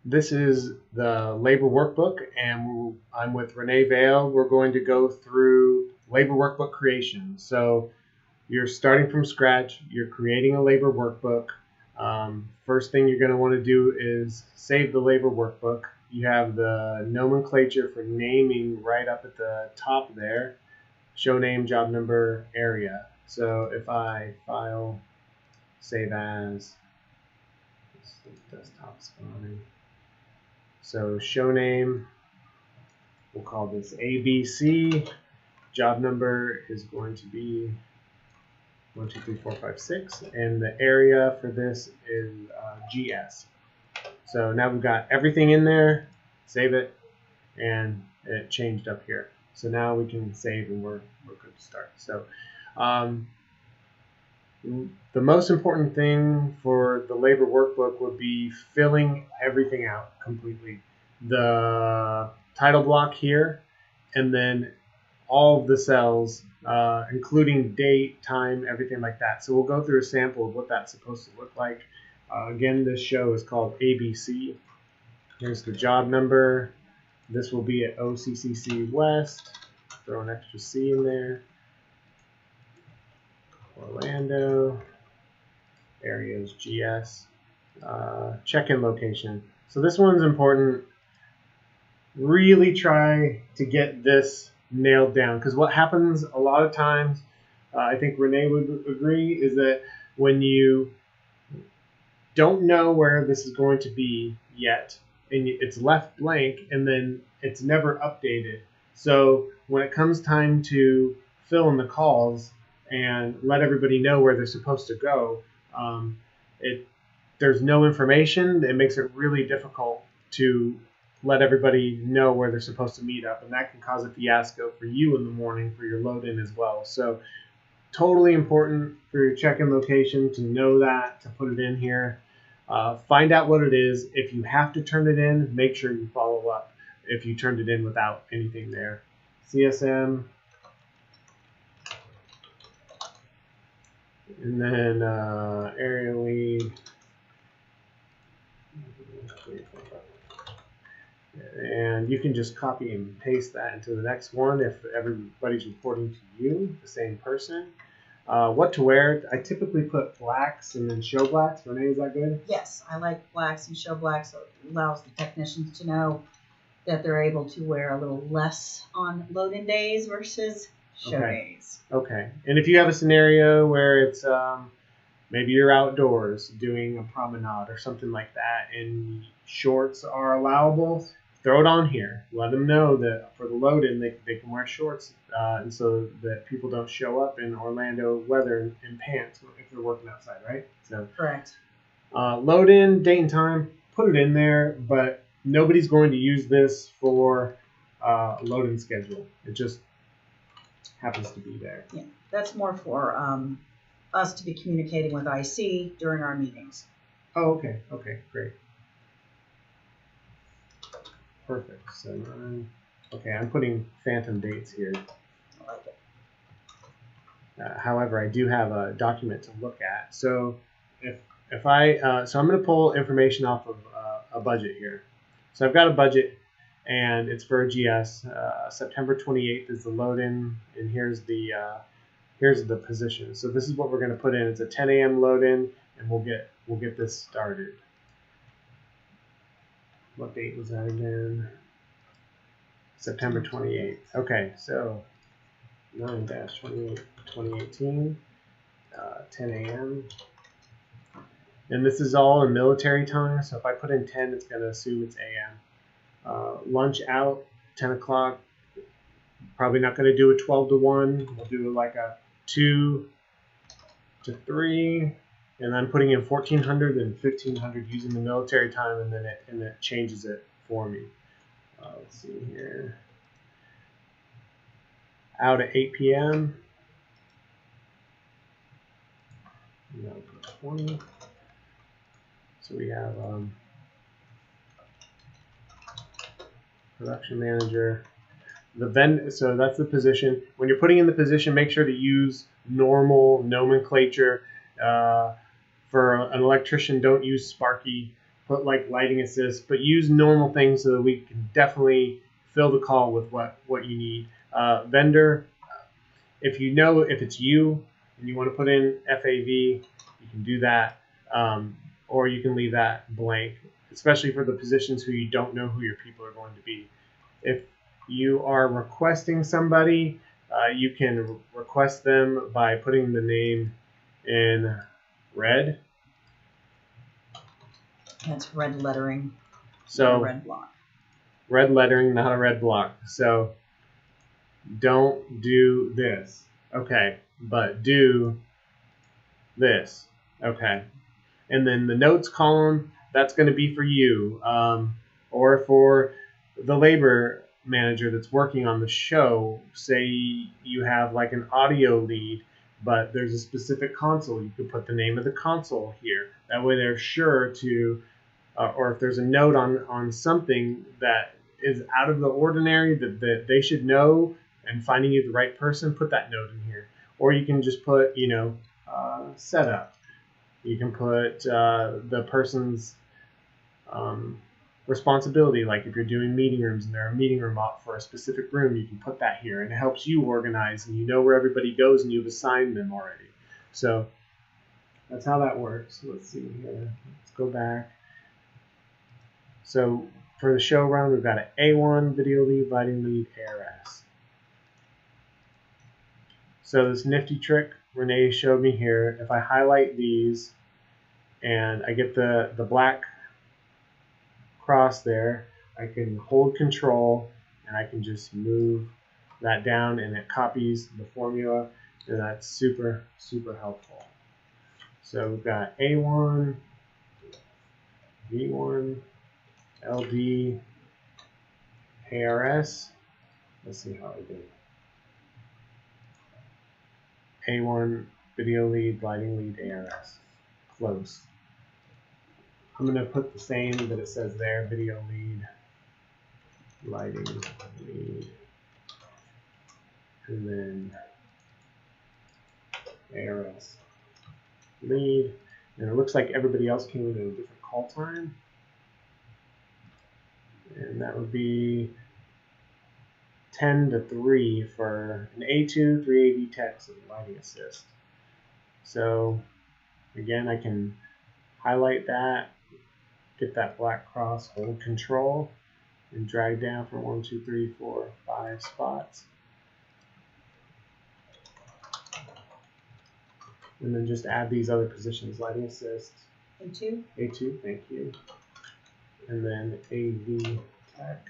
This is the labor workbook, and I'm with Renee Vale. We're going to go through labor workbook creation. So you're starting from scratch. You're creating a labor workbook. First thing you're going to want to do is save the labor workbook. You have the nomenclature for naming right up at the top there. Show name, job number, area. So if I file, save as, desktop spawning. So show name, we'll call this ABC. Job number is going to be 1, 2, 3, 4, 5, 6, and the area for this is GS. So now we've got everything in there. Save it, and it changed up here. So now we can save, and we're good to start. So the most important thing for the labor workbook would be filling everything out completely. The title block here, and then all of the cells, including date, time, everything like that. So we'll go through a sample of what that's supposed to look like. Again, this show is called ABC. Here's the job number. This will be at OCCC West. Throw an extra C in there. Orlando. Area is GS. Check-in location. So this one's important. Really try to get this nailed down, because what happens a lot of times, I think Renee would agree, is that when you don't know where this is going to be yet, and it's left blank, and then it's never updated. So when it comes time to fill in the calls and let everybody know where they're supposed to go, there's no information. It makes it really difficult to let everybody know where they're supposed to meet up, and that can cause a fiasco for you in the morning for your load in as well. So totally important for your check-in location to know that, to put it in here. Find out what it is. If you have to turn it in, make sure you follow up if you turned it in without anything there. CSM, and then area lead. And you can just copy and paste that into the next one if everybody's reporting to you, the same person. What to wear, I typically put blacks and then show blacks. Renee, is that good? Yes, I like blacks and show blacks. So it allows the technicians to know that they're able to wear a little less on load-in days versus show days. Okay. And if you have a scenario where it's maybe you're outdoors doing a promenade or something like that, and shorts are allowable, throw it on here. Let them know that for the load-in, they can wear shorts, and so that people don't show up in Orlando weather in pants if they're working outside, right? So correct. Load-in, date and time, put it in there, but nobody's going to use this for load-in schedule. It just happens to be there. Yeah, that's more for us to be communicating with IC during our meetings. Oh, okay. Okay, great. Perfect. So, okay, I'm putting phantom dates here. I like it. However, I do have a document to look at. So, if I so I'm going to pull information off of a budget here. So I've got a budget, and it's for a GS. September 28th is the load-in, and here's the position. So this is what we're going to put in. It's a 10 a.m. load-in, and we'll get this started. What date was that again? September 28th. Okay, so 9-28-2018, 10 a.m. And this is all in military time, so if I put in 10, it's going to assume it's a.m. Lunch out, 10 o'clock. Probably not going to do a 12 to 1. We'll do like a 2 to 3. And I'm putting in 1400 and 1500 using the military time, and then it changes it for me. Let's see here. Out at 8 p.m. No, put 20. So we have production manager. So that's the position. When you're putting in the position, make sure to use normal nomenclature. For an electrician, don't use Sparky. put like lighting assist, but use normal things so that we can definitely fill the call with what you need. Vendor, if you know if it's you and you want to put in FAV, you can do that, or you can leave that blank, especially for the positions who you don't know who your people are going to be. If you are requesting somebody, you can request them by putting the name in red. That's red lettering, So not a red block. Red lettering, not a red block. So don't do this. Okay, but do this. Okay. And then the notes column, that's going to be for you, or for the labor manager that's working on the show. Say you have like an audio lead, but there's a specific console. You could put the name of the console here. That way they're sure to, or if there's a note on something that is out of the ordinary that they should know, and finding you the right person, put that note in here. Or you can just put, setup. You can put the person's responsibility, like if you're doing meeting rooms and they're a meeting room op for a specific room, you can put that here, and it helps you organize, and you know where everybody goes, and you've assigned them already. So that's how that works. Let's see here. Let's go back. So for the show round, we've got an A1, video lead, lighting lead, ARS. So this nifty trick Renee showed me here, if I highlight these and I get the black cross there, I can hold control and I can just move that down and it copies the formula, and that's super, super helpful. So we've got A1, V1, LD, ARS. Let's see how I did. A1, video lead, lighting lead, ARS. Close. I'm going to put the same that it says there, video lead, lighting lead, and then ARS lead. And it looks like everybody else came in at a different call time. And that would be 10 to 3 for an A2, 3 AV techs, and lighting assist. So again, I can highlight that, get that black cross, hold control, and drag down for 1, 2, 3, 4, 5 spots. And then just add these other positions, lighting assist. A2? A2, thank you. And then AV tech.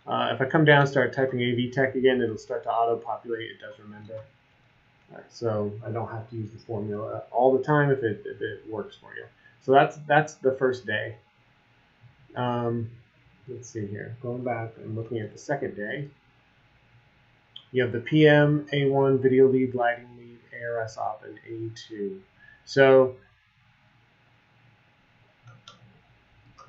If I come down and start typing AV tech again, it'll start to auto-populate. It does remember. So I don't have to use the formula all the time if it works for you. So that's the first day. Let's see here. Going back and looking at the second day. You have the PM, A1, video lead, lighting lead, ARS op, and A2. So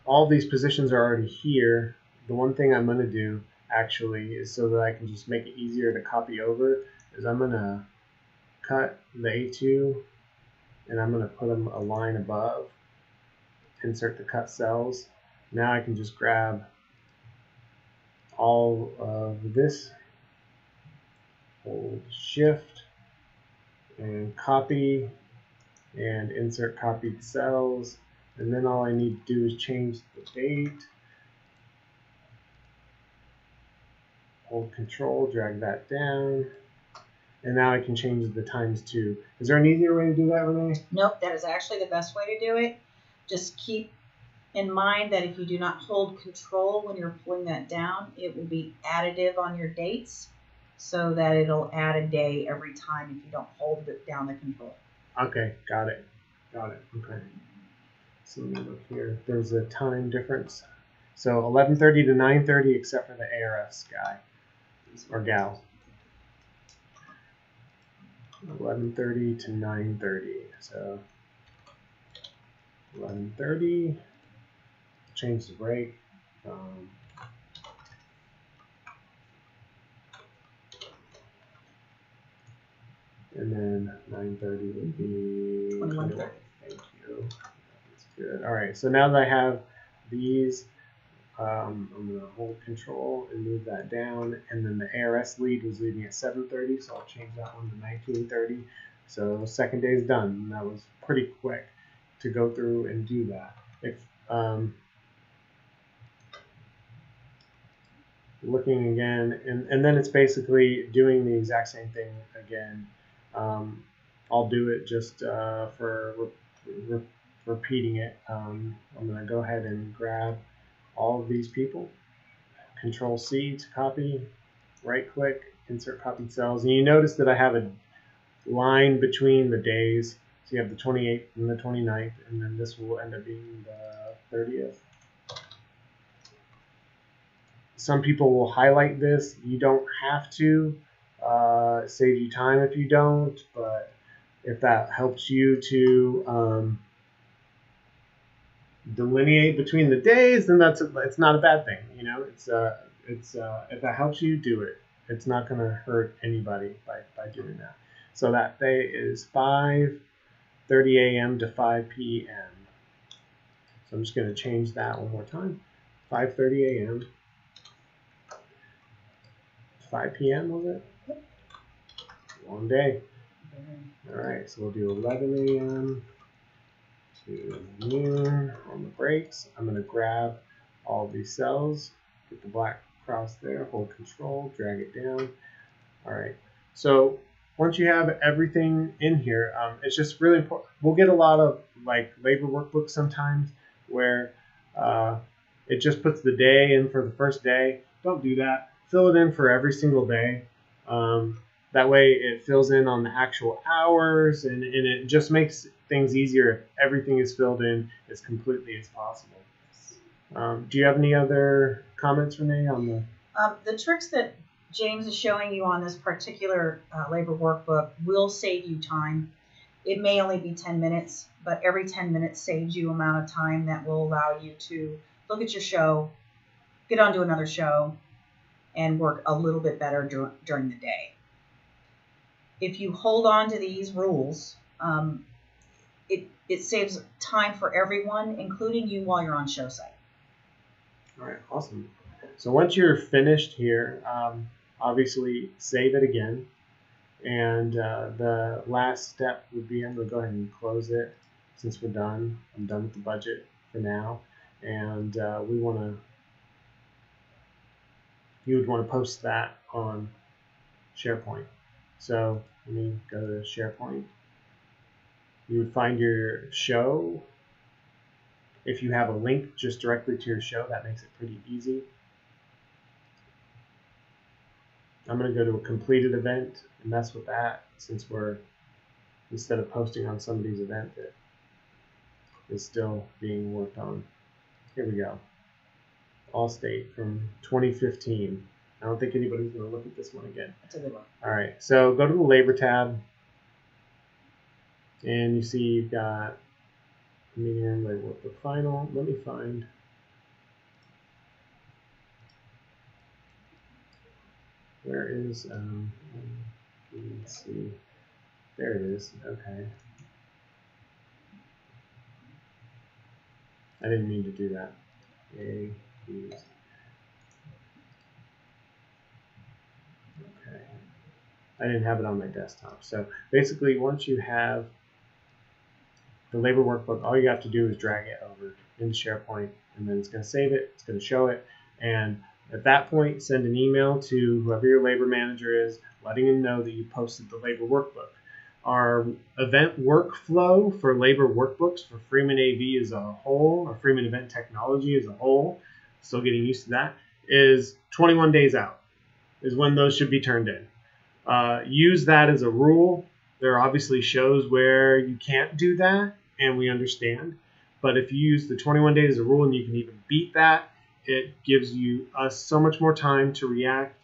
all these positions are already here. The one thing I'm going to do actually is, so that I can just make it easier to copy over, is I'm going to cut the A2 and I'm going to put them a line above, insert the cut cells. Now I can just grab all of this, hold shift and copy and insert copied cells, and then all I need to do is change the date, hold control, drag that down, and now I can change the times too. Is there an easier way to do that, Renee? Nope, that is actually the best way to do it. Just keep in mind that if you do not hold control when you're pulling that down, it will be additive on your dates, so that it'll add a day every time if you don't hold it down the control. Okay, got it. Got it. Okay. So let me look here. There's a time difference. So 11:30 to 9:30, except for the ARS guy or gal. 11:30 to 9:30. So 11:30. Change the break. And then 9:30 would be 21:30. Thank you. Good. All right. So now that I have these, I'm going to hold control and move that down. And then the ARS lead was leading at 7:30, so I'll change that one to 19:30. So second day is done. And that was pretty quick to go through and do that. If looking again, and then it's basically doing the exact same thing again. I'll do it just for repeating it. I'm going to go ahead and grab all of these people, Control C to copy, right click, insert copied cells, and you notice that I have a line between the days. So you have the 28th and the 29th, and then this will end up being the 30th. Some people will highlight this. You don't have to. It saves you time if you don't, but if that helps you to delineate between the days, then it's not a bad thing. You know, it's if that helps you, do it. It's not going to hurt anybody by doing that. So that day is 5:30 a.m. to 5 p.m. So I'm just going to change that one more time. 5:30 a.m. 5 p.m. was it? Long day. All right, so we'll do 11 a.m. to noon on the breaks. I'm going to grab all these cells, get the black cross there, hold control, drag it down. All right, so once you have everything in here, it's just really important. We'll get a lot of like labor workbooks sometimes where it just puts the day in for the first day. Don't do that. Fill it in for every single day. That way it fills in on the actual hours, and it just makes things easier if everything is filled in as completely as possible. Do you have any other comments, Renee, on the tricks that James is showing you on this particular labor workbook will save you time. It may only be 10 minutes, but every 10 minutes saves you amount of time that will allow you to look at your show, get onto another show, and work a little bit better during the day. If you hold on to these rules, it saves time for everyone, including you while you're on show site. All right, awesome. So once you're finished here, obviously save it again. And the last step would be, I'm going to go ahead and close it since we're done. I'm done with the budget for now. And you would want to post that on SharePoint. So let me go to SharePoint. You would find your show. If you have a link just directly to your show, that makes it pretty easy. I'm going to go to a completed event and mess with that, since we're, instead of posting on somebody's event that is still being worked on. Here we go. Allstate from 2015. I don't think anybody's going to look at this one again. That's a good one. All right, so go to the labor tab, and you see you've got medium labor workbook final. Let me find. Where is let's see. There it is. Okay. I didn't mean to do that. Okay. I didn't have it on my desktop. So basically, once you have the labor workbook, all you have to do is drag it over into SharePoint, and then it's going to save it. It's going to show it, and at that point, send an email to whoever your labor manager is, letting them know that you posted the labor workbook. Our event workflow for labor workbooks for Freeman AV as a whole, or Freeman Event Technology as a whole, still getting used to that, is 21 days out is when those should be turned in. Use that as a rule. There are obviously shows where you can't do that, and we understand. But if you use the 21 days as a rule, and you can even beat that, it gives us so much more time to react,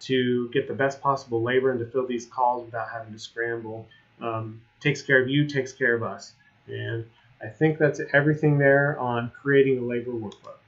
to get the best possible labor, and to fill these calls without having to scramble. Takes care of you, takes care of us. And I think that's everything there on creating a labor workbook.